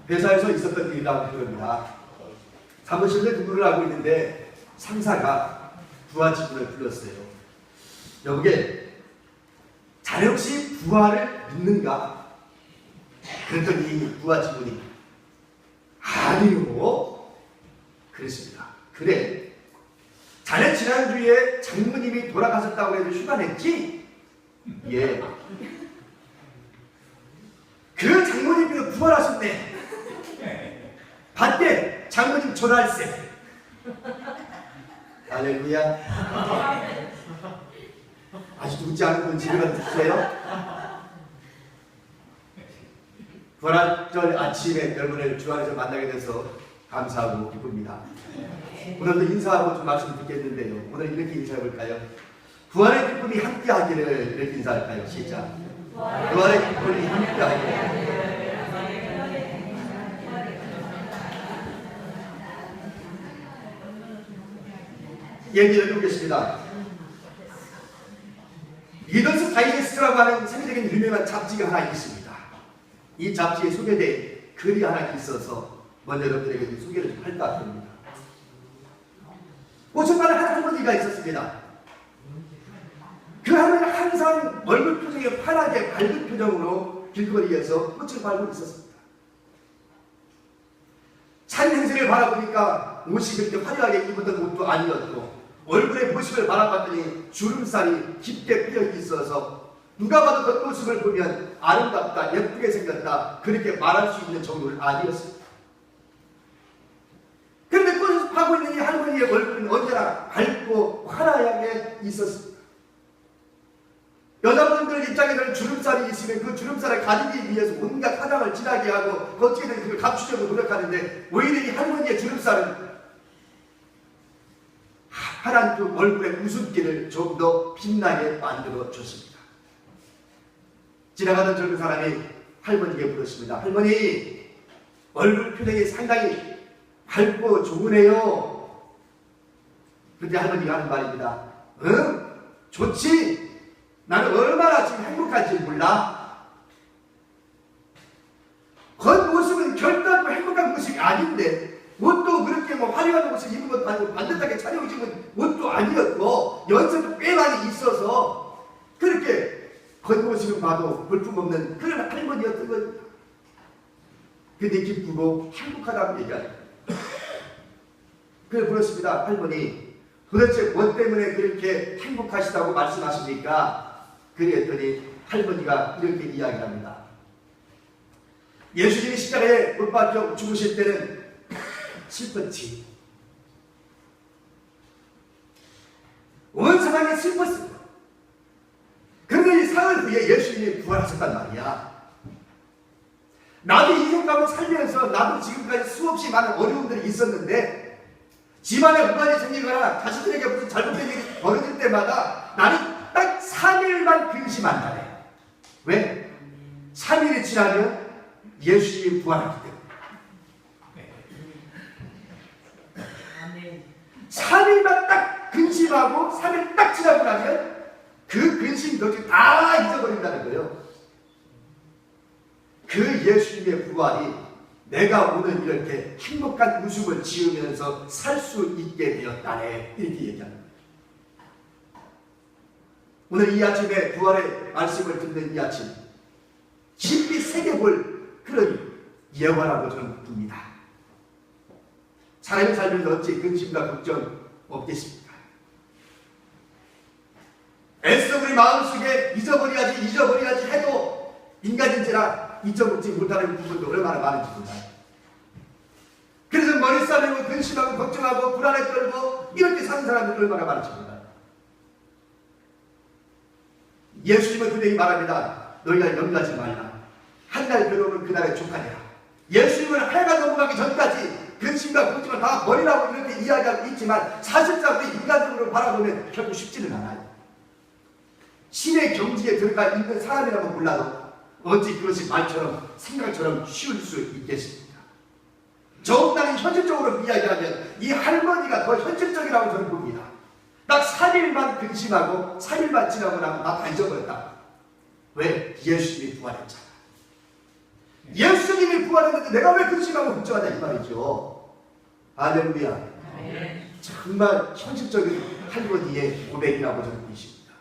회사에서 있었던 일이라고 그럽니다. 사무실에 근무를 하고 있는데 상사가 부하직원을 불렀어요. 여보게, 자네 혹시 부하를 믿는가? 그랬더니 부하직원이 아니요. 그랬습니다. 그래, 자네 지난주에 장모님이 돌아가셨다고 해서 휴가 냈지? 예. 그 장모님께서 부활하셨네. 봤대, 장모님 전화할세. 할렐루야. 아직도 웃지 않은 분 집에 가서 듣세요? 부활절 아침에 여러분을 주 안에서 만나게 돼서 감사하고 기쁩니다. 오늘도 인사하고 좀 말씀 듣겠는데요. 오늘 이렇게 인사해볼까요? 부활의 기쁨이 함께하기를, 이렇게 인사할까요? 시작. 부활의 기쁨이 함께하기를. 예를 읽어보겠습니다. 리더스 다이제스트라고 하는 세계적인 유명한 잡지가 하나 있습니다. 이 잡지에 소개된 글이 하나 있어서 먼저 여러분들에게 소개를 좀 할까 합니다. 오천만에 한 할머니가 있었습니다. 그 할머니는 항상 얼굴 표정이 환하게 밝은 표정으로 길거리에서 꽃을 팔고 있었습니다. 산 행세를 바라보니까 옷이 그렇게 화려하게 입었던 옷도 아니었고, 얼굴의 모습을 바라봤더니 주름살이 깊게 피어 있어서 누가 봐도 겉모습을 보면 아름답다, 예쁘게 생겼다, 그렇게 말할 수 있는 정도는 아니었습니다. 그런데 꽃을 파고 있는 이 할머니의 얼굴은 언제나 밝고 환하게 있었습니다. 여자분들 입장에서는 주름살이 있으면 그 주름살을 가리기 위해서 온갖 화장을 진하게 하고 어떻게든 그걸 감추려고 노력하는데, 오히려 이 할머니의 주름살은 파란 그 얼굴의 웃음기를 좀 더 빛나게 만들어 줬습니다. 지나가던 젊은 사람이 할머니에게 물었습니다. 할머니, 얼굴 표정이 상당히 밝고 좋으네요. 그때 할머니가 하는 말입니다. 응? 좋지? 나는 얼마나 지금 행복한지 몰라? 겉모습은 결단코 행복한 모습이 아닌데, 옷도 그렇게 뭐 화려한 옷을 입은 것도 아니고 반듯하게 차려입은 옷도 아니었고, 연세도 꽤 많이 있어서 그렇게 겉모습을 봐도 볼품없는 그런 할머니였던 겁니다. 근데 기쁘고 행복하다고 얘기합니다. 그래 물었습니다. 할머니, 도대체 뭐 때문에 그렇게 행복하시다고 말씀하십니까? 그랬더니 할머니가 이렇게 이야기합니다. 예수님이 십자가에 못 박혀 죽으실 때는 슬펐지. 온 세상이 슬펐어. 그런데 이 사흘 후에 예수님이 부활하셨단 말이야. 나도 인생 가운데 살면서 나도 지금까지 수없이 많은 어려움들이 있었는데, 집안에 불만이 생기거나 자식들에게 무슨 잘못된 일이 벌어질 때마다 나는 딱 3일만 근심한다네. 왜? 3일이 지나면 예수님이 부활했기 때문에. 3일만 딱 근심하고 3일 딱 지나고 나면 그 근심 덕지 다 잊어버린다는 거예요. 그 예수님의 부활이 내가 오늘 이렇게 행복한 웃음을 지으면서 살 수 있게 되었다네, 이렇게 얘기합니다. 오늘 이 아침에 부활의 말씀을 듣는 이 아침, 깊이 새겨볼 그런 예화라고 저는 봅니다. 사람이 살면서 어찌 근심과 걱정 없겠습니까? 애써 우리 마음속에 잊어버려야지 해도 인간인지라 잊어먹지 못하는 부분도 얼마나 많은지 몰라요. 그래서 머리 싸매고 근심하고 걱정하고 불안에 떨고 이렇게 사는 사람들이 얼마나 많은지 몰라요. 예수님은 분명히 말합니다. 너희가 염려하지 말라. 한 날 괴로움은 그날에 족하니라. 예수님은 해가 넘어가기 전까지 근심과 걱정을 다 버리라고 이렇게 이야기하고 있지만, 사실상 우리 인간적으로 바라보면 결국 쉽지는 않아요. 신의 경지에 들어가 있는 사람이라면 몰라도 어찌 그것이 말처럼 생각처럼 쉬울 수 있겠습니까? 더욱다른 현실적으로 이야기하면 이 할머니가 더 현실적이라고 저는 봅니다. 딱 3일만 근심하고 3일만 지나고 나면 나 다 잊어버렸다. 왜? 예수님이 부활했잖아. 예수님이 부활했는데 내가 왜 근심하고 걱정하냐 이 말이죠. 할렐루야. 정말 현실적인 할머니의 고백이라고 저는 믿습니다.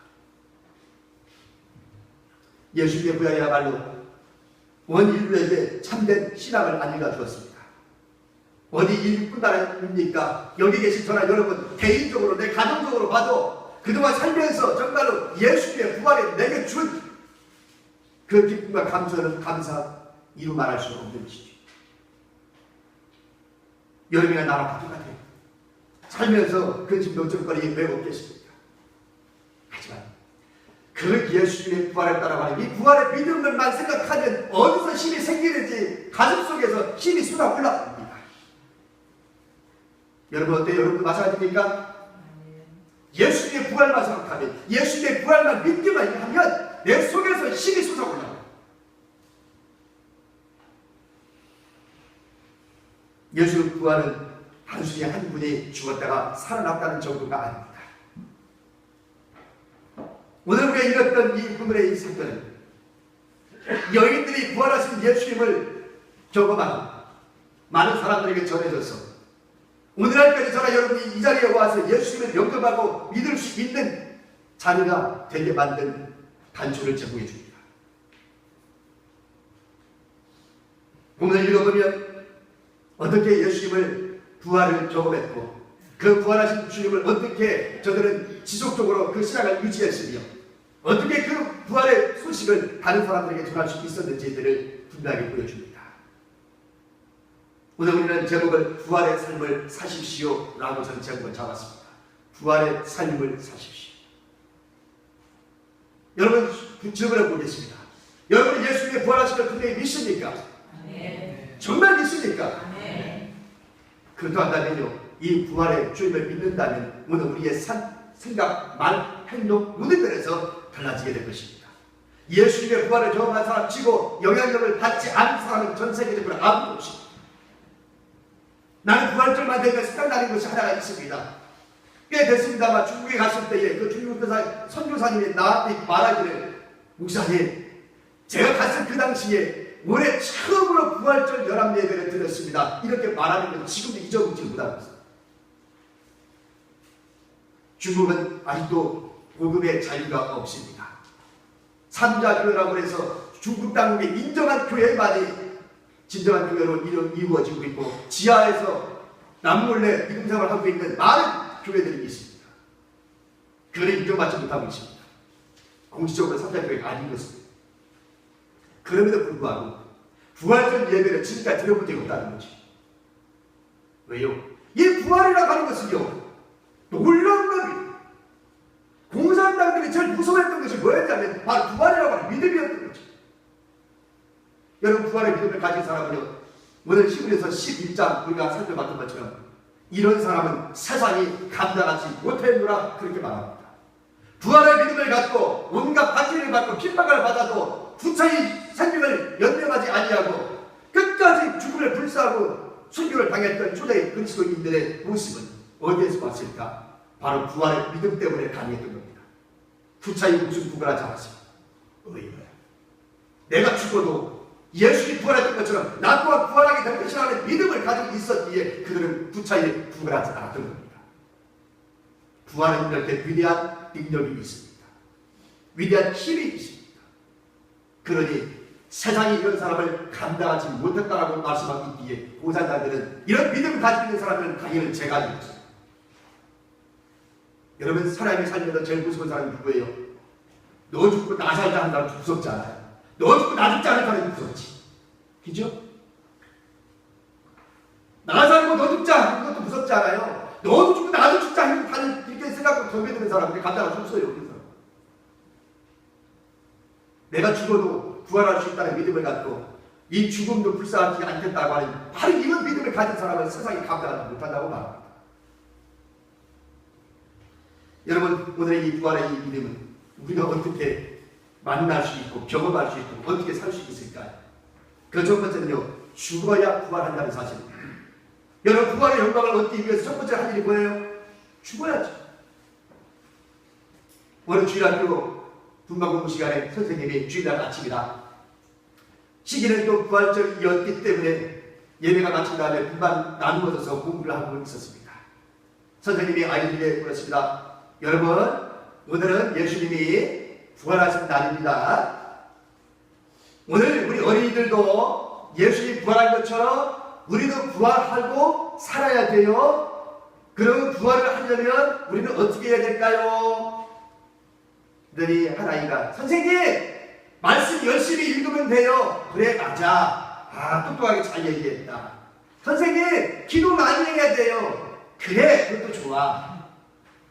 예수님의 부활이야말로 온 인류에게 참된 신앙을 안겨가 주었습니다. 어디 인류뿐만 아닙니까? 여기 계신 저나 여러분 개인적으로 내 가정적으로 봐도 그동안 살면서 정말로 예수님의 부활에 내게 준 그 기쁨과 감사 이루 말할 수 없는 것이죠. 여러분이나 나랑 똑같아요. 살면서 근심 걱정거리 왜 없겠습니까? 하지만 그 예수님의 부활에 따라가는 이 부활의 믿음을만 생각하면 어디서 힘이 생기는지 가슴속에서 힘이 쏟아 올라옵니다. 여러분 어때요? 여러분 마찬가지입니까? 예수님의 부활만 생각하면, 예수님의 부활만 믿기만 하면 내 속에서 힘이 쏟아 올라옵니다. 예수의 부활은 단순히 한 분이 죽었다가 살아났다는 정도가 아닙니다. 오늘 우리가 읽었던 이 본문의 이 사건은 여인들이 부활하신 예수님을 경험한 많은 사람들에게 전해져서 오늘날까지 저나 여러분이 이 자리에 와서 예수님을 영접하고 믿을 수 있는 자녀가 되게 만든 단초를 제공해 줍니다. 본문을 읽어보면 어떻게 예수님을 부활을 경험했고 그 부활하신 주님을 어떻게 저들은 지속적으로 그 신앙을 유지했으며 어떻게 그 부활의 소식을 다른 사람들에게 전할 수 있었는지들을 분명하게 보여줍니다. 오늘 우리는 제목을 부활의 삶을 사십시오 라고 저는 제목을 잡았습니다. 부활의 삶을 사십시오. 여러분 질문해 보겠습니다. 여러분 예수님의 부활하심을 분명히 믿습니까? 네. 정말 믿습니까? 네. 그렇다면요 이 부활의 주님을 믿는다면 오늘 우리의 생각, 말, 행동, 모든 면에서 달라지게 될 것입니다. 예수님의 부활을 경험한 사람 치고 영향력을 받지 않은 사람은 전 세계적으로 아무도 없습니다. 나는 부활절만 되면 생각나는 것이 하나가 있습니다. 꽤 됐습니다만 중국에 갔을 때에 그 중국 선교사님이 나한테 말하기를 목사님 제가 갔을 그 당시에 올해 처음으로 부활절 연합 예배를 드렸습니다. 이렇게 말하는 건 지금도 잊어보지 못하고 있습니다. 중국은 아직도 복음의 자유가 없습니다. 삼자교회라고 해서 중국 당국이 인정한 교회만이 진정한 교회로 이루어지고 있고 지하에서 남몰래 믿음 생활을 하고 있는 많은 교회들이 있습니다. 그들이 인정받지 못하고 있습니다. 공식적으로 삼자교회가 아닌 것입니다. 그럼에도 불구하고 부활절 예배를 지금까지 드려본 적이 없다는 거지. 왜요? 이 부활이라고 하는 것은요 놀라운 겁니다. 공산당들이 제일 무서워했던 것이 뭐였냐면 바로 부활이라고 하는 믿음이었던 거죠. 여러분 부활의 믿음을 가진 사람은요 오늘 히브리서 11장 우리가 살펴봤던 것처럼 이런 사람은 세상이 감당하지 못했노라 그렇게 말합니다. 부활의 믿음을 갖고 온갖 반지를 받고 핍박을 받아도 부차히 생명을 연명하지 아니하고 끝까지 죽음을 불사하고 순교를 당했던 초대의 그리스도인들의 모습은 어디에서 왔을까? 바로 부활의 믿음 때문에 가능했던 겁니다. 부차히 목숨 구걸하지 않았습니다. 내가 죽어도 예수님이 부활했던 것처럼 나 또한 부활하게 될 것이라는 믿음을 가지고 있었기에 그들은 부차히 구걸하지 않았던 겁니다. 부활은 이렇게 위대한 능력이 있습니다. 위대한 힘이 있습니다. 그러니 세상이 이런 사람을 감당하지 못했다라고 말씀하고 있기에 공산당들은 이런 믿음을 가지고 있는 사람들은 당연히 제가 아니었습니다. 여러분 사람이 살면서 제일 무서운 사람이 누구예요? 너 죽고 나 살자 하는 사람 무섭지 않아요? 너 죽고 나 죽지 않은 사람이 무섭지. 그죠? 나 살고 너 죽자 이것도 무섭지 않아요? 너도 죽고 나도 죽자 이렇게 생각하고 덤벼드는 사람들이 감당할 수 없어요. 그래서 내가 죽어도 부활할 수 있다는 믿음을 갖고 이 죽음도 불쌍하지 않겠다고 하는 바로 이런 믿음을 가진 사람은 세상이 감당하지 못한다고 말합니다. 여러분 오늘의 이 부활의 이 믿음은 우리가 어떻게 만날 수 있고 경험할 수 있고 어떻게 살 수 있을까요? 그 첫 번째는요 죽어야 부활한다는 사실입니다. 여러분 부활의 영광을 얻기 위해서 첫 번째 할 일이 뭐예요? 죽어야죠. 오늘 주일학교 분방공부 시간에 선생님이 주일날 아침이다 시기는 또 부활절이었기 때문에 예배가 마친 다음에 분반 나누어서 공부를 하고 있었습니다. 선생님이 아이들에게 물었습니다. 여러분, 오늘은 예수님이 부활하신 날입니다. 오늘 우리 어린이들도 예수님이 부활한 것처럼 우리도 부활하고 살아야 돼요. 그럼 부활을 하려면 우리는 어떻게 해야 될까요? 그러니 한 아이가 선생님! 말씀 열심히 읽으면 돼요. 그래, 맞아. 똑똑하게 잘 얘기했다. 선생님, 기도 많이 해야 돼요. 그래, 그것도 좋아.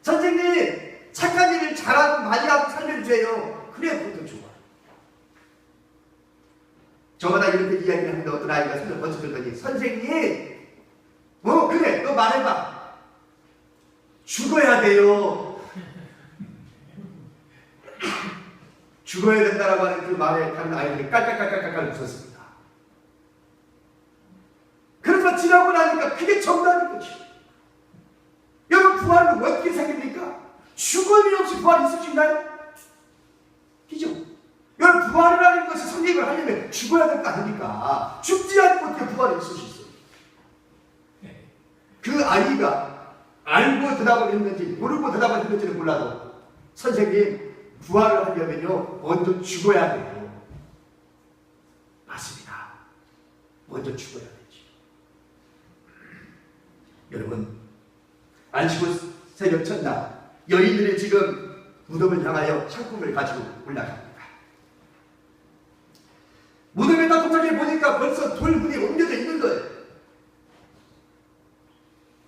선생님, 착한 일을 잘하고 많이 하고 살면 돼요. 그래, 그것도 좋아. 저마다 이렇게 이야기를 하는데 어떤 아이가 손을 번쩍 들더니 선생님, 그래, 너 말해봐. 죽어야 돼요. 죽어야 된다라고 하는 그 말에 다른 아이들이 깔깔깔깔깔 웃었습니다. 그래서 지나고 나니까 그게 정답인 거지. 여러분, 부활은 어떻게 생깁니까? 죽음이 없이 부활이 있을 수 있나요? 그죠? 여러분, 부활이라는 것이 성립을 하려면 죽어야 될 거 아닙니까? 죽지 않고 어떻게 부활이 있을 수 있어요? 그 아이가 알고 대답을 했는지 모르고 대답을 했는지는 몰라도 선생님, 부활을 하려면요 먼저 죽어야 돼요. 맞습니다. 먼저 죽어야 되지. 여러분, 안식구 새벽 첫날 여인들이 지금 무덤을 향하여 창품을 가지고 올라갑니다. 무덤에 딱 도착해 보니까 벌써 돌문이 옮겨져 있는 거예요.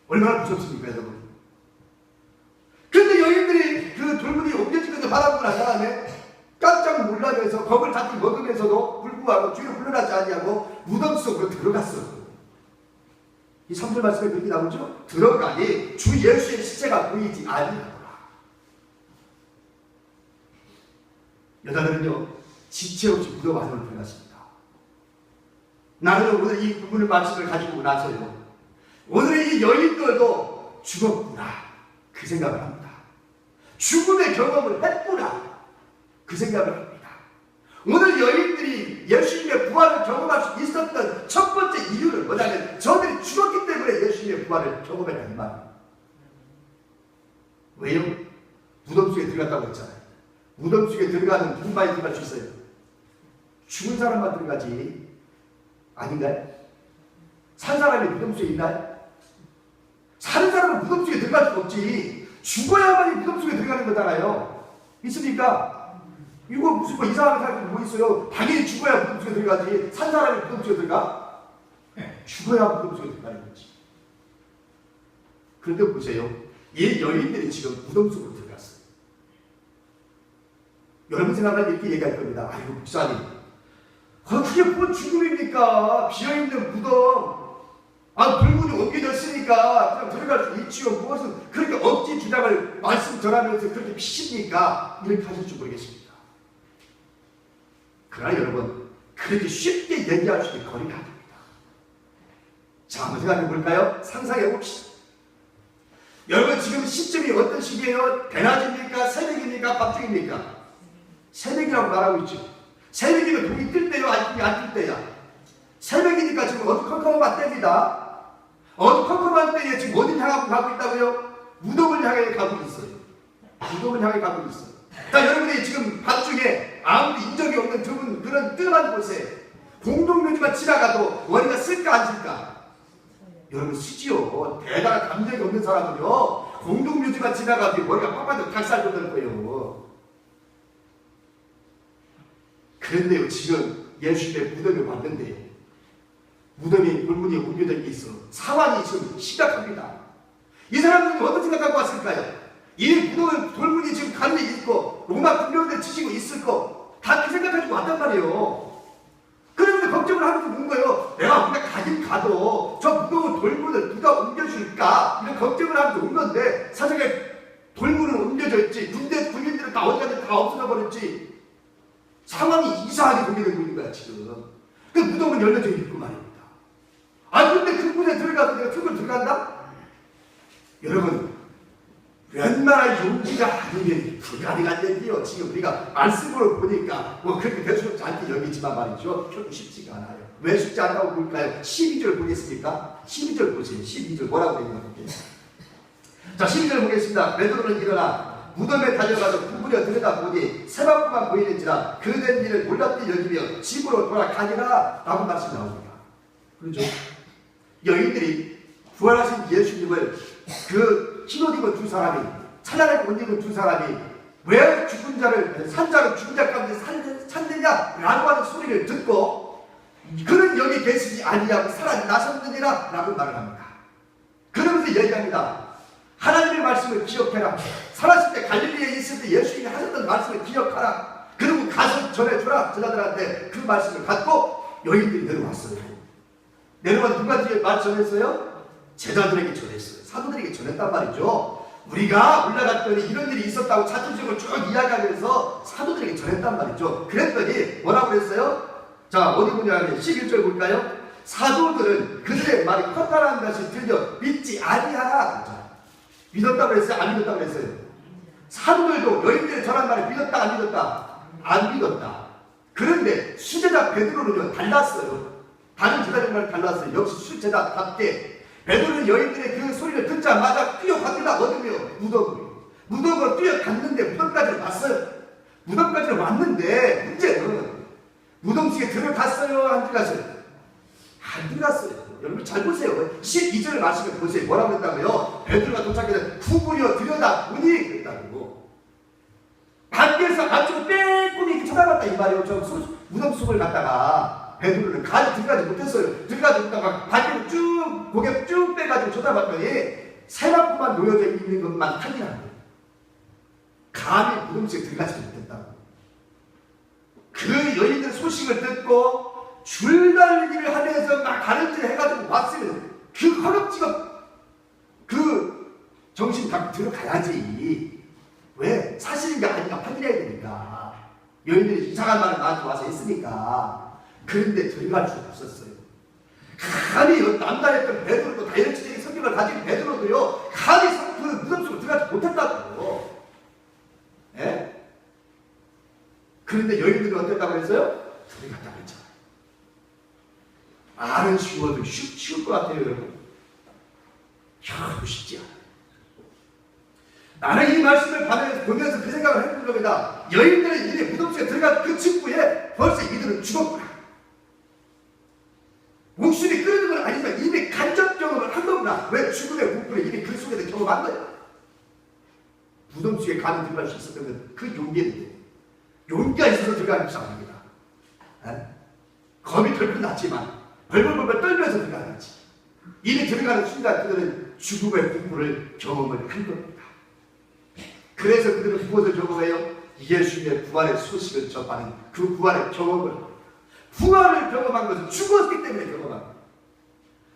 얼마나 무섭습니까, 여러분? 근데 여인들이 그 돌문이 옮겨진 것을 바라보고 난 다음에 깜짝 놀라면서 겁을 잡고 먹으면서도 불구하고 뒤로 물러나지 아니하고 무덤 속으로 들어갔어요. 이 3절 말씀에 그렇게 나오죠? 들어가니 주 예수의 시체가 보이지 아니하더라. 여자들은요 지체 없이 무덤 안으로 들어갔습니다. 나는 오늘 이 부분을 말씀을 가지고 나서요 오늘의 이 여인들도 죽었구나 그 생각을 합니다. 죽음의 경험을 했구나 그 생각을 합니다. 오늘 여인들이 예수님의 부활을 경험할 수 있었던 첫 번째 이유는 뭐냐면 저들이 죽었기 때문에 예수님의 부활을 경험했다 이 말입니다. 왜요? 무덤 속에 들어갔다고 했잖아요. 무덤 속에 들어가는 누구만이 들어갈 수 있어요? 죽은 사람만 들어가지 아닌가요? 산 사람이 무덤 속에 있나요? 사는 사람은 무덤 속에 들어갈 수 없지. 죽어야만이 무덤 속에 들어가는 거잖아요. 있습니까? 이거 무슨 뭐 이상한 사람이 뭐 있어요? 당연히 죽어야 무덤 속에 들어가지. 산 사람이 무덤 속에 들어가? 죽어야 무덤 속에 들어가는 거지. 그런데 보세요. 이 여인들이 지금 무덤 속으로 들어갔어요. 여러분 생각하면 이렇게 얘기할 겁니다. 아이고 목사님, 그게 뭐 죽음입니까? 비어있는 무덤. 불문이 옮겨졌으니까 그냥 들어갈 수 있지요. 무엇은 그렇게 억지 주장을 말씀 전하면서 그렇게 미십니까? 이렇게 하실 줄 모르겠습니다. 그러나 여러분, 그렇게 쉽게 얘기할 수 있는 거리가 아닙니다. 자, 한번 생각해 볼까요? 상상해 봅시다. 여러분, 지금 시점이 어떤 시기예요? 대낮입니까? 새벽입니까? 밤중입니까? 새벽이라고 말하고 있죠. 새벽이면 동이 뜰 때요? 안 뜰 때야? 새벽이니까 지금 어두컴컴한 때입니다. 어두컴컴한 때에 지금 어딜 향하고 가고 있다고요? 무덤을 향해 가고 있어요. 무덤을 향해 가고 있어요. 자, 여러분이 지금 밤중에 아무도 인적이 없는 드문 그런 뜸한 곳에 공동묘지만 지나가도 머리가 쓸까 안 쓸까? 여러분 쓰지요. 대단한 감정이 없는 사람은요 공동묘지만 지나가도 머리가 빡빡해도 닭살 돋을 거예요. 그런데요 지금 예수님의 무덤에 왔는데요 무덤이 돌문이 옮겨져 있어 상황이 지금 심각합니다. 이 사람들이 어떤 생각하고 왔을까요? 이 무덤에 돌문이 지금 가늘이 있고 로마 군병들 지지고 있을 거 다 그 생각하시고 왔단 말이에요. 그런데 걱정을 하면서 본 거예요. 내가 우리가 가긴 가도 저 무거운 돌문을 누가 옮겨줄까 이런 걱정을 하면서 온 건데 사실에 돌문은 옮겨져 있지 군인들은 다 어디 갔는지 다 없어져 버렸지. 상황이 이상하게 돌게되고 있는 거야 지금. 그 무덤은 열려져 있고 말입니다. 그런데 그 문에 들어가서 내가 그걸 들어간다? 여러분 얼마나 용기가 아니면 불가능한 얘기요. 지금 우리가 말씀으로 보니까 뭐 그렇게 대수롭지 않게 여기지만 말이죠. 결국 쉽지가 않아요. 왜 쉽지 않다고 볼까요? 12절 보겠습니까? 12절 보세요. 12절 뭐라고 되어 있나 볼게요. 자, 12절 보겠습니다. 베드로는 일어나 무덤에 달려가서 구부려 들여다보니 새밥구만 보이는지라 그된 일을 놀랍게 여기며 집으로 돌아가니라 라고 말씀이 나옵니다. 그렇죠? 여인들이 부활하신 예수님을 그 흰옷 입은 두 사람이 찬란하게 옷 입은 두 사람이 왜 죽은 자를 산자를 죽은 자 가운데 찾느냐라고 하는 소리를 듣고 그는 여기 계시지 아니하고 살아나셨느니라 라고 말을 합니다. 그러면서 얘기합니다. 하나님의 말씀을 기억해라. 살았을 때 갈릴리에 있을 때 예수님이 하셨던 말씀을 기억하라. 그리고 가서 전해주라. 제자들한테 그 말씀을 갖고 여인들이 내려왔어요. 내려와서 누구한테 말 전했어요? 제자들에게 전했어요. 사도들에게 전했단 말이죠. 우리가 올라갔더니 이런 일이 있었다고 자초지종을 쭉 이야기하면서 사도들에게 전했단 말이죠. 그랬더니 뭐라고 그랬어요? 자, 어디 보냐면 11절 볼까요? 사도들은 그들의 말이 컸다라는 것이 들려 믿지 아니하라. 믿었다고 그랬어요? 안 믿었다고 그랬어요? 사도들도 여인들의 전한 말을 믿었다 안 믿었다? 안 믿었다. 그런데 수제자 베드로는요 달랐어요. 다른 제자들 말을 달랐어요. 역시 수제자답게 베드로는 여인들의 그 소리를 듣자마자 뛰어갔더라. 어디며? 무덤으로 뛰어갔는데 무덤까지 왔어요. 무덤까지 왔는데 문제는 무덤 속에 들어갔어요? 안 들어갔어요? 안 들어갔어요. 여러분 잘 보세요. 12절 말씀을 보세요. 뭐라고 했다고요? 베드로가 도착해서 구부려 들여다보니 그랬다고. 밖에서 앞으로 빼꼼히 쳐다봤다 이 말이에요. 저 무덤 속을 갔다가 베드로는 가지 들어가지 못했어요. 들어가지 못하다가 밖으로 쭉 고개 쭉 빼가지고 쳐다봤더니 새밥구만 놓여져 있는 것만 확인한 거예요. 감히 무덤 속에 들어가지 못했다고. 그 여인들 소식을 듣고 줄달리기를 하면서 막 가는질 해가지고 왔으면 그 허겁지겁 그 정신 갖고 들어가야지. 왜? 사실인가 아닌가 확인해야 되니까. 여인들이 이상한 말을 나한테 와서 했으니까. 그런데 들어갈 수가 없었어요. 감히 남다했던 베드로도 다혈질적인 성격을 가진 베드로도요 감히 그 무덤 속으로 들어가지 못했다고요. 예? 그런데 여인들이 어땠다고 했어요? 들어갔다고 했잖아요. 말은 쉬워도 쉬울 것 같아요, 여러분. 쉽지 않아요. 나는 이 말씀을 보면서 그 생각을 해본 겁니다. 여인들의 이미 무덤 속에 들어간 그 직후에 벌써 이들은 죽었구나. 목숨이 끊어진 건 아니지만 이미 간접 경험을 한 거구나. 왜 죽음의 공포를 이미 그 속에서 경험한 거예요. 무덤 속에 감히 들어갈 수 있었던 그 용기인데 용기가 있어서 들어가는 것이 아닙니다. 겁이 덜컥 났지만 벌벌벌 떨면서 들어가는지 이미 들어가는 순간 그들은 죽음의 공포를 경험을 한 겁니다. 그래서 그들은 무엇을 경험해요? 예수님의 부활의 소식을 접하는 그 부활의 경험을, 부활을 경험한 것은 죽었기 때문에 경험한 거예요.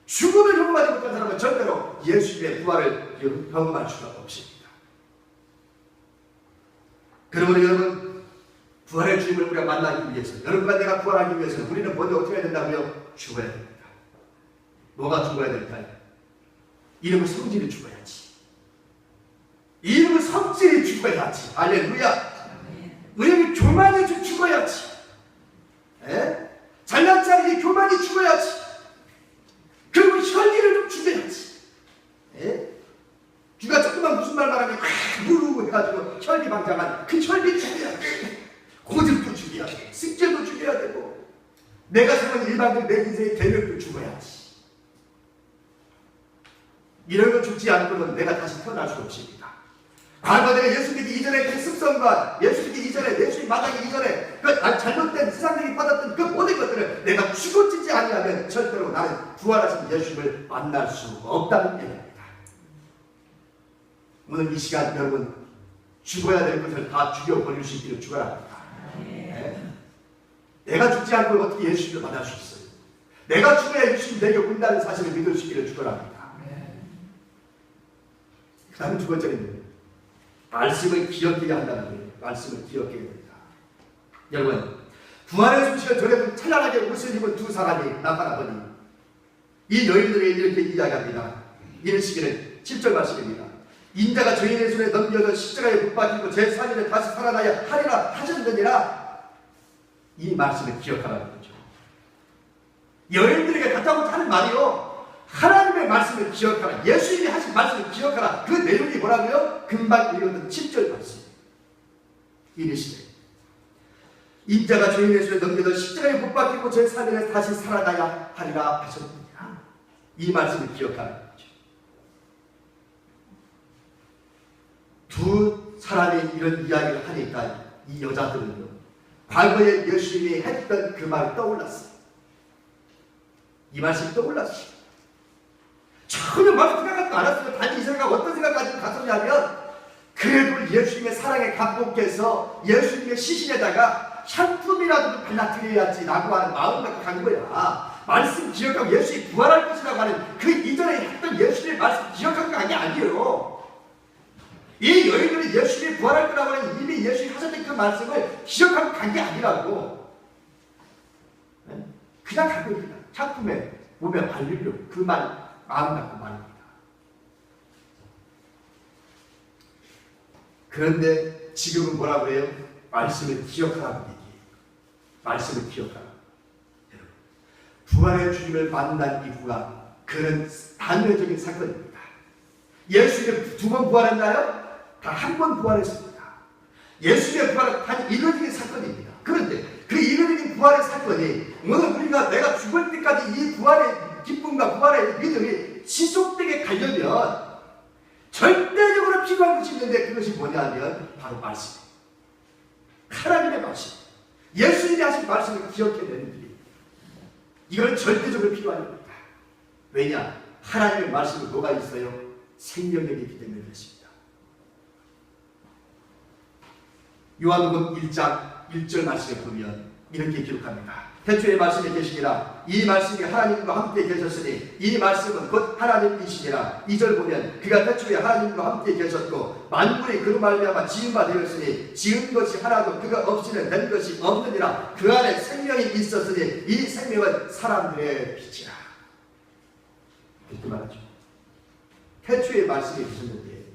죽음을 경험하지 못한 사람은 절대로 예수님의 부활을 경험할 수가 없습니다. 그러므로 여러분, 부활의 주님을 우리가 만나기 위해서, 여러분과 내가 부활하기 위해서 우리는 먼저 어떻게 해야 된다고요? 죽어야 됩니다. 뭐가 죽어야 될까요? 이름을 성질이 죽어야지. 이름을 성질이 죽어야지. 할렐루야. 우리는 교만이 좀 죽어야지. 에? 잘난 자리에 교만이 죽어야지. 그리고 혈기를 좀 죽여야지. 에? 귀가 조금만 무슨 말 말하면 루루 해가지고 혈기방장한 그 혈기 죽여야 돼. 고집도 죽여야 돼. 승질도 죽여야 되고 내가 사는 일반적 내 인생의 계획도 죽어야지. 이런 거 죽지 않고는 내가 다시 태어날 수 없습니다. 과거 내가 예수 믿기 이전에 그 습성과 예수 믿기 이전에 예수님 마당기 이전에 그 잘못된 세상적인 받았던 그 모든 것들을 내가 죽어지지 아니하면 절대로 나는 부활하신 예수님을 만날 수 없다는 얘기입니다. 오늘 이 시간 여러분 죽어야 될 것을 다 죽여버릴 수 있기를 죽어야 합니다. 네? 내가 죽지 않고 어떻게 예수님을 만날 수 있어요? 내가 죽어야 예수님 내게 온다는 사실을 믿을 수 있기를 죽어야 합니다. 그 다음에 두 번째는 말씀을 기억해야 한다는 거예요. 말씀을 기억해야 됩니다. 여러분, 부활의 소식을 전해서 찬란하게 옷을 입은 두 사람이 나타나더니 이 여인들에게 이렇게 이야기합니다. 이르시기를 7절 말씀입니다. 인자가 죄인의 손에 넘겨져 십자가에 못 박히고 제3일에 다시 살아나야 하리라 하셨느니라. 이 말씀을 기억하라는 거죠. 여인들에게 갖다고 하는 말이요, 하나님의 말씀을 기억하라, 예수님이 하신 말씀을 기억하라. 그 내용이 뭐라고요? 금방 읽었던 7절 말씀. 이르시되 인자가 죄인의 손에 넘겨져 십자가에 못 박히고 제3일에 다시 살아나야 하리라 하셨느니라. 이 말씀을 기억하라는 거죠. 두 사람이 이런 이야기를 하니까 이 여자들은요, 과거에 예수님이 했던 그 말이 떠올랐어요. 이 말씀이 떠올랐어요. 전혀 말을 생각하지도 않았어요. 단지 이 생각, 어떤 생각까지 갔었냐면, 그래도 예수님의 사랑에 감복해서 예수님의 시신에다가 향품이라도 발라드려야지 라고 하는 마음 갖고 간 거야. 말씀 기억하고 예수님이 부활할 것이라고 하는 그 이전에 했던 예수님의 말씀 기억하고 간 게 아니에요. 이 여인들이 예수님이 부활할 거라고 하는 이미 예수님이 하셨던 그 말씀을 기억하고 간 게 아니라고. 그냥 간 겁니다. 향품에 몸에 발리려고 그 마음 갖고 말입니다. 그런데 지금은 뭐라고 해요? 말씀을 기억하라고 얘기해요. 말씀을 기억하라. 여러분, 부활의 주님을 만난 이후가 그런 단회적인 사건입니다. 예수님이 2번 부활했나요? 다 한 번 부활했습니다. 예수님의 부활은 단 이론적인 사건입니다. 그런데 그 이론적인 부활의 사건이 오늘 우리가 내가 죽을 때까지 이 부활의 기쁨과 부활의 믿음이 지속되게 가려면 절대적으로 필요한 것이 있는데, 그것이 뭐냐면 바로 말씀. 하나님의 말씀. 예수님이 하신 말씀을 기억해내는 일. 이건 절대적으로 필요한 겁니다. 왜냐? 하나님의 말씀은 뭐가 있어요? 생명력이 있기 때문에 그렇습니다. 요한복음 1장 1절 말씀에 보면 이렇게 기록합니다. 태초에 말씀이 계시니라. 이 말씀이 하나님과 함께 계셨으니 이 말씀은 곧 하나님이시니라. 2절 보면 그가 태초에 하나님과 함께 계셨고 만물이 그로 말미암아 지은 바 되었으니 지은 것이 하나도 그가 없이는 된 것이 없느니라. 그 안에 생명이 있었으니 이 생명은 사람들의 빛이라. 이렇게 말하죠. 태초에 말씀이 계셨는데,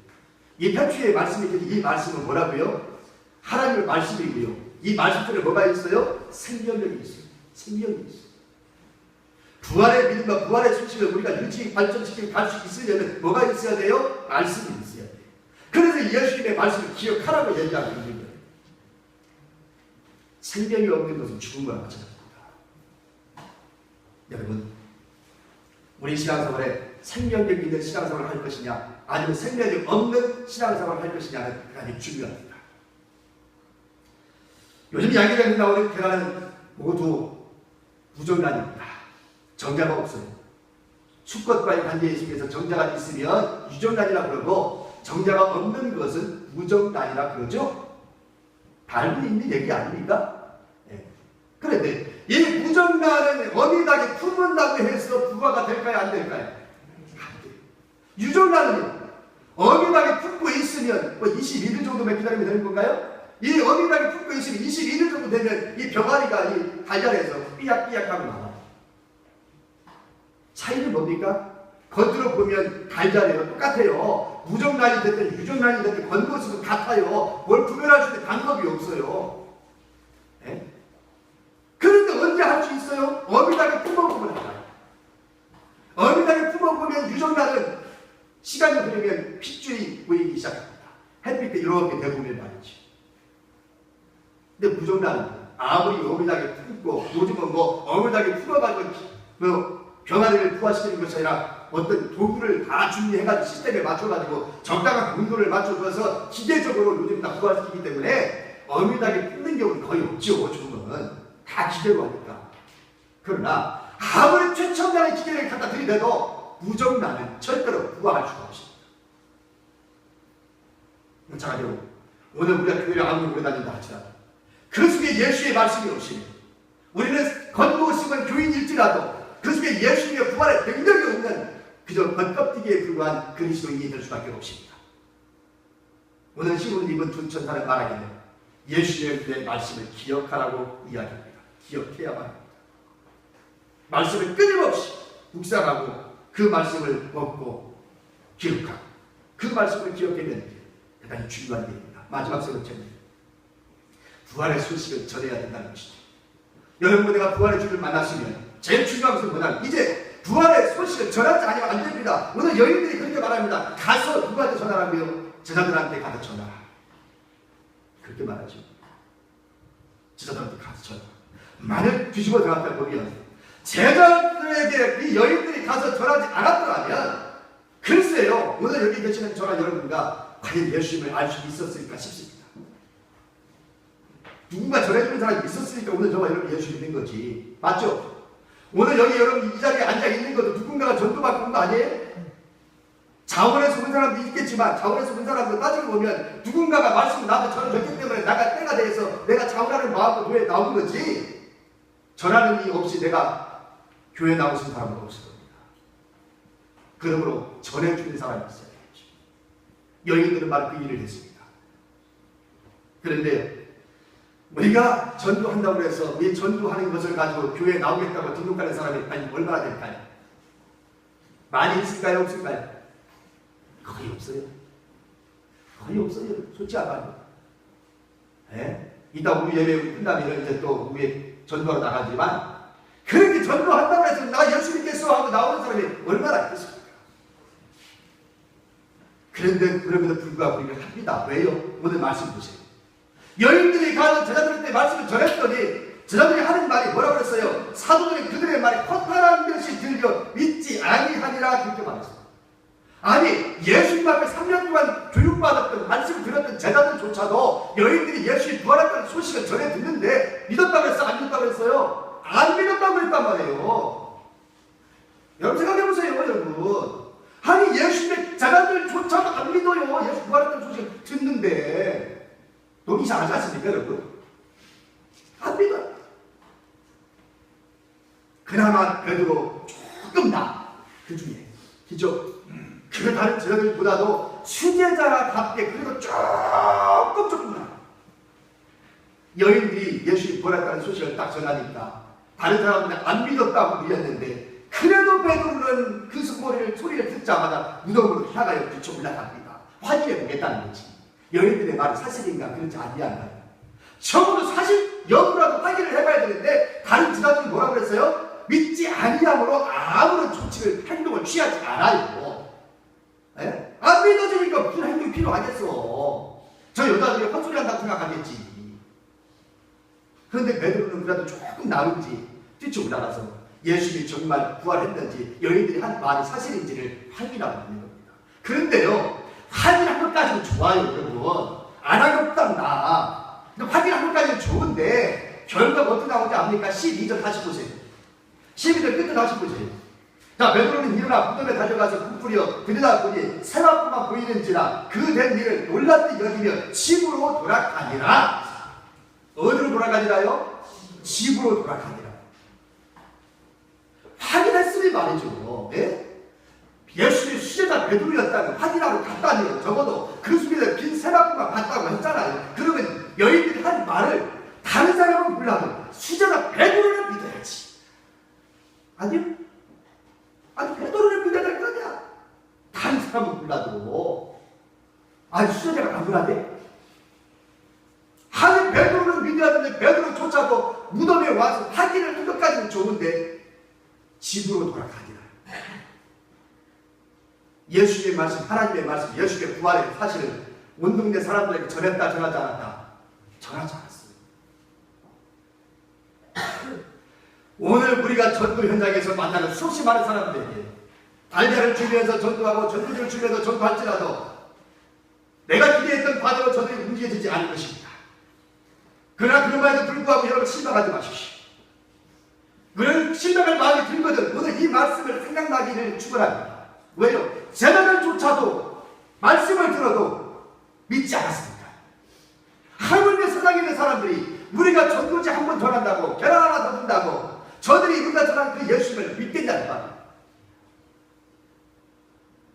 이 태초에 말씀이 계신 이 말씀은 뭐라고요? 하나님의 말씀이고요. 이 말씀 속에 뭐가 있어요? 생명력이 있어요. 생명이 있어요. 부활의 믿음과 부활의 소식을 우리가 유지 발전시키고 갈 수 있으려면 뭐가 있어야 돼요? 말씀이 있어야 돼요. 그래서 예수님의 말씀을 기억하라고 얘기하고 있는 거예요. 생명이 없는 것은 죽음과 마찬가지입니다. 여러분, 우리 신앙생활에 생명력 있는 신앙생활을 할 것이냐, 아니면 생명력 없는 신앙생활을 할 것이냐는 아주 중요합니다. 요즘 양계장에 나오는 대화는 모두 무정란입니다. 정자가 없어요. 수컷과의 관계에 있으면서 정자가 있으면 유정란이라고 그러고, 정자가 없는 것은 무정란이라 그러죠. 다 알고 있는 얘기 아닙니까? 네. 그런데 이 무정란은 어미닭에 품는다고 해서 부화가 될까요? 안 될까요? 안 돼요. 유정란은요, 어미닭에 품고 있으면 21일 정도만 기다리면 되는 건가요? 이 어미닭이 품고 있으면 21일 정도 되면 이 병아리가 이 달걀에서 삐약삐약하고 나와요. 차이는 뭡니까? 겉으로 보면 달걀이랑 똑같아요. 무정란이 됐든 유정란이 됐든 겉모습은 같아요. 뭘 구별할 수 있는 방법이 없어요. 네? 그런데 언제 할 수 있어요? 어미닭에 품어보면 알아요. 어미닭에 품어보면 유정란은 시간이 흐르면 핏줄이 보이기 시작합니다. 햇빛에 이렇게 대보면 말이지. 근데 무정란은 아무리 어미닭에 품고, 요즘은 어미닭에 품어가지고 병아리를 부화시키는 것이 아니라 어떤 도구를 다 준비해가지고 시스템에 맞춰가지고 적당한 온도를 맞춰줘서 기계적으로 요즘 다 부화시키기 때문에 어미닭에 품는 경우는 거의 없죠. 지금은 다 기계로 하니까. 그러나 아무리 최첨단의 기계를 갖다 들이대도 무정란은 절대로 부화할 수가 없습니다. 마찬가지로 오늘 우리가 교회를 아무리 오래 다닌다 할지라도 그 속에 예수의 말씀이 없으면, 우리는 겉모습은 교인일지라도 그 속에 예수님의 부활의 능력이 없는 그저 겉껍데기에 불과한 그리스도인이 될 수밖에 없습니다. 오늘 신문을 입은 두 천사는 말하기를 예수님의 말씀을 기억하라고 이야기합니다. 기억해야만 합니다. 말씀을 끊임없이 묵상하고 그 말씀을 먹고 기록하고 그 그 말씀을 기억하면 대단히 중요한 일입니다. 마지막 세 번째는 부활의 소식을 전해야 된다는 것이죠. 여러분, 내가 부활의 주를 만났으면 제일 중요한 것은 뭐냐면 이제 부활의 소식을 전하지 않으면 안 됩니다. 오늘 여인들이 그렇게 말합니다. 가서 누구한테 전하라고요? 제자들한테 가서 전하라. 그렇게 말하죠. 제자들한테 가서 전하라. 만약 뒤집어 들어갔다 보면 제자들에게 이 여인들이 가서 전하지 않았더라면 글쎄요, 오늘 여기 계시는 저나 여러분과 과연 예수님을 알 수 있었을까 싶습니다. 누군가 전해주는 사람이 있었으니까 오늘 저와 여러분 예수 믿는 거지. 맞죠? 오늘 여기 여러분 이 자리에 앉아 있는 것도 누군가가 전도받고 온 거 아니에요? 자원에서 온 사람도 있겠지만 자원에서 온 사람도 따지고 보면 누군가가 말씀을 나한테 전해줬기 때문에 나가 때가 돼서 내가 자원하는 마음으로 교회에 나온 거지. 전하는 이 없이 내가 교회에 나오신 사람은 없을 겁니다. 그러므로 전해주는 사람이 있어야죠. 여인들은 바로 그 일을 했습니다. 그런데 우리가 전도한다고 해서 이 전도하는 것을 가지고 교회에 나오겠다고 등록하는 사람이 얼마나 될까요? 많이 있을까요? 없을까요? 거의 없어요. 거의 없어요. 솔직히 말해요. 예? 이따 우리 예배 끝나면 이제 또 우리 전도하러 나가지만 그렇게 전도한다고 해서 나 예수 믿겠어 하고 나오는 사람이 얼마나 있겠습니까? 그런데 그럼에도 불구하고 우리가 합니다. 왜요? 오늘 말씀 보세요. 여인들이 가서 제자들한테 말씀을 전했더니 제자들이 하는 말이 뭐라고 그랬어요? 사도들이 그들의 말이 허탄한 듯이 들려 믿지 아니하니라 그렇게 말했어요. 아니 예수님 앞에 3년 동안 교육받았던 말씀을 들었던 제자들조차도 여인들이 예수님이 부활했다는 소식을 전해 듣는데 믿었다고 했어? 안 믿었다고 했어요? 안 믿었다고 했단 말이에요. 여러분 생각해보세요. 여러분, 아니 예수님의 제자들조차도 안 믿어요. 예수 부활했다는 소식을 듣는데 너무 이상하지 않습니까, 여러분? 안 믿어요. 그나마 베드로 조금 그 중에 그죠? 그 다른 제자들보다도 수제자답게 그래도 조금 여인들이 예수님이 부활했다는 소식을 딱 전하니까 다른 사람들은 안 믿었다고 밀렸는데 그래도 베드로는 그 소리를 듣자마자 무덤으로 향하여 부쳐 올라갑니다. 확인해 보겠다는 거지. 여인들의 말이 사실인가 그렇지 아니한가요? 적어도 사실 여부라도 확인을 해봐야 되는데 다른 제자들이 뭐라고 그랬어요? 믿지 아니함으로 아무런 조치를 행동을 취하지 않아요. 네? 안 믿어지니까 무슨 행동이 필요하겠어. 저 여자들이 헛소리 한다고 생각하겠지. 그런데 베드로는 그래도 조금 나은지 뛰쳐 올라가서 예수님이 정말 부활했는지 여인들이 한 말이 사실인지를 확인하고 있는 겁니다. 그런데요, 확인한 것까지는 좋아요, 여러분. 안 한 것보단 나아. 확인한 것까지는 좋은데 결과가 어떻게 나오는지 압니까? 12절 다시 보세요. 12절 끝에 다시 보세요. 자, 베드로는 일어나 무덤에 달려가서 부풀려 들여다보니 세마포만 보이는지라 그 된 일을 놀랍게 여기며 집으로 돌아가니라. 어디로 돌아가니라요? 집으로 돌아가니라. 확인했으니 말이죠. 예? 예수님이 수제자 베드로였다는 확인하고 갔다니 적어도 그 속에 빈 세마포만 봤다고 했잖아요. 그러면 여인들이 한 말을 다른 사람은 몰라도 수제자 베드로는 믿어야지. 아니요? 아니 베드로를 믿어야 될 거 아니야. 다른 사람은 몰라도 아니 수제자가 안 몰라대? 아니 베드로는 믿어야 되는데 베드로조차도 무덤에 와서 확인을 한 것까지는 좋은데 집으로 돌아가니라. 예수님의 말씀, 하나님의 말씀, 예수님의 부활의 사실은 온 동네 사람들에게 전했다 전하지 않았다? 전하지 않았어요. 오늘 우리가 전도 현장에서 만나는 수없이 많은 사람들에게 달걀을 주면서 전도하고 전도를 주면서 전도할지라도 내가 기대했던 바대로 저들이 움직여지지 않을 것입니다. 그러나 그럼에도 불구하고 여러분 실망하지 마십시오. 그런 실망할 마음이 들거든 오늘 이 말씀을 생각나기를 축원합니다. 왜요? 제자들조차도 말씀을 들어도 믿지 않았습니다. 하물며 세상에 있는 사람들이 우리가 전도지 한 번 전한다고 계란 하나 더 준다고 저들이 우리가 전한 그 예수님을 믿겠냐는 말이에요.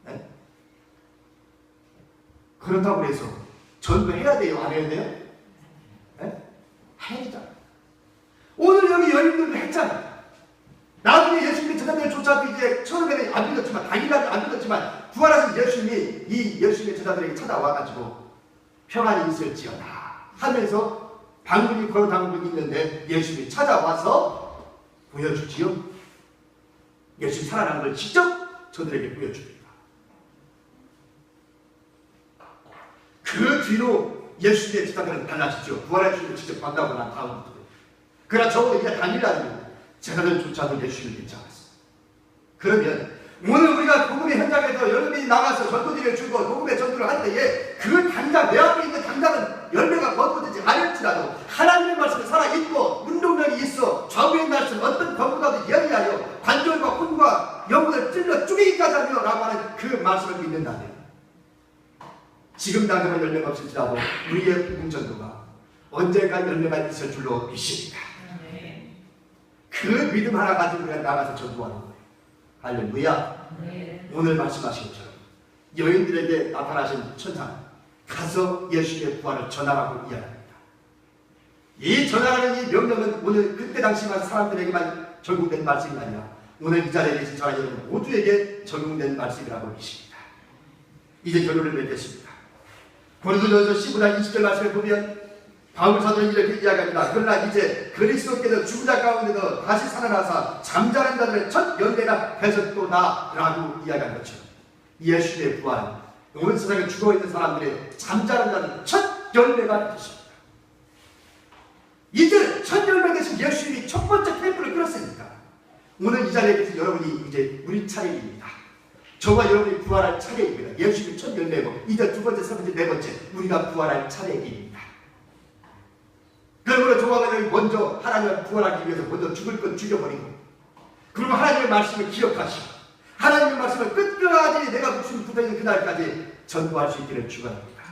네? 그렇다고 해서 전도해야 돼요? 안 해야 돼요? 네? 해야 되잖아요. 오늘 여기 여인들도 했잖아요. 나중에 예수님이 제자들조차도 이제 처음에는 안 믿었지만, 당일날 안 믿었지만, 부활하신 예수님이 이 예수님의 제자들에게 찾아와가지고 평안이 있을지어다 하면서 방문이 걸어 담그고 있는데 예수님이 찾아와서 보여주지요. 예수님 살아난 걸 직접 저들에게 보여줍니다. 그 뒤로 예수님의 제자들은 달라지죠. 부활의 주님을 직접 만나고 난 다음부터. 그러나 적어도 이제 당일날이고 제자들조차도 예수님을 믿지 않았어요. 그러면 오늘 우리가 복음의 현장에서 여러분이 나가서 전도지를 주고 복음의 전도를 할 때에 그 당장 내 앞에 있는 당장은 열매가 거두어지지 않을지라도 하나님의 말씀이 살아있고 운동력이 있어 좌우의 말씀 어떤 권고가도 예리하여 관절과 혼과 영혼을 찔러 쪼개기까지 하며 라고 하는 그 말씀을 믿는다면 지금 당장은 열매가 없을지라도 우리의 복음 전도가 언젠가 열매가 있을 줄로 믿습니다. 그 믿음 하나 가지고 우리가 나가서 전도하는 거예요. 할렐루야. 오늘 말씀하신 것처럼 여인들에게 나타나신 천사 가서 예수님의 부활을 전하라고 이야기합니다. 이 전하라는 이 명령은 오늘 그때 당시만 사람들에게만 적용된 말씀이 아니라 오늘 이 자리에 계신 저와 여러분 모두에게 적용된 말씀이라고 믿습니다. 이제 결론을 맺겠습니다. 고린도전서 15장 20절 말씀을 보면 바울 사도는 이렇게 이야기합니다. 그러나 이제 그리스도께서 죽은 자 가운데서 다시 살아나사 잠자는 자들의 첫 열매가 되셨도다 라고 이야기한 것처럼 예수의 부활은 온 세상에 죽어있는 사람들의 잠자는 자들의 첫 열매가 되십니다. 이제 첫 열매 되신 예수님이 첫 번째 테이프를 끌었으니까 오늘 이 자리에 계신 여러분이 이제 우리 차례입니다. 저와 여러분이 부활할 차례입니다. 예수님이 첫 열매고 이제 두 번째, 세 번째, 네 번째 우리가 부활할 차례입니다. 그러므로 저와 여러분이 먼저 하나님을 부활하기 위해서 먼저 죽을 건 죽여버리고 그리고 하나님의 말씀을 기억하시고 하나님의 말씀을 끝까지 내가 목숨이 붙어있는 그날까지 전도할 수 있기를 축원합니다.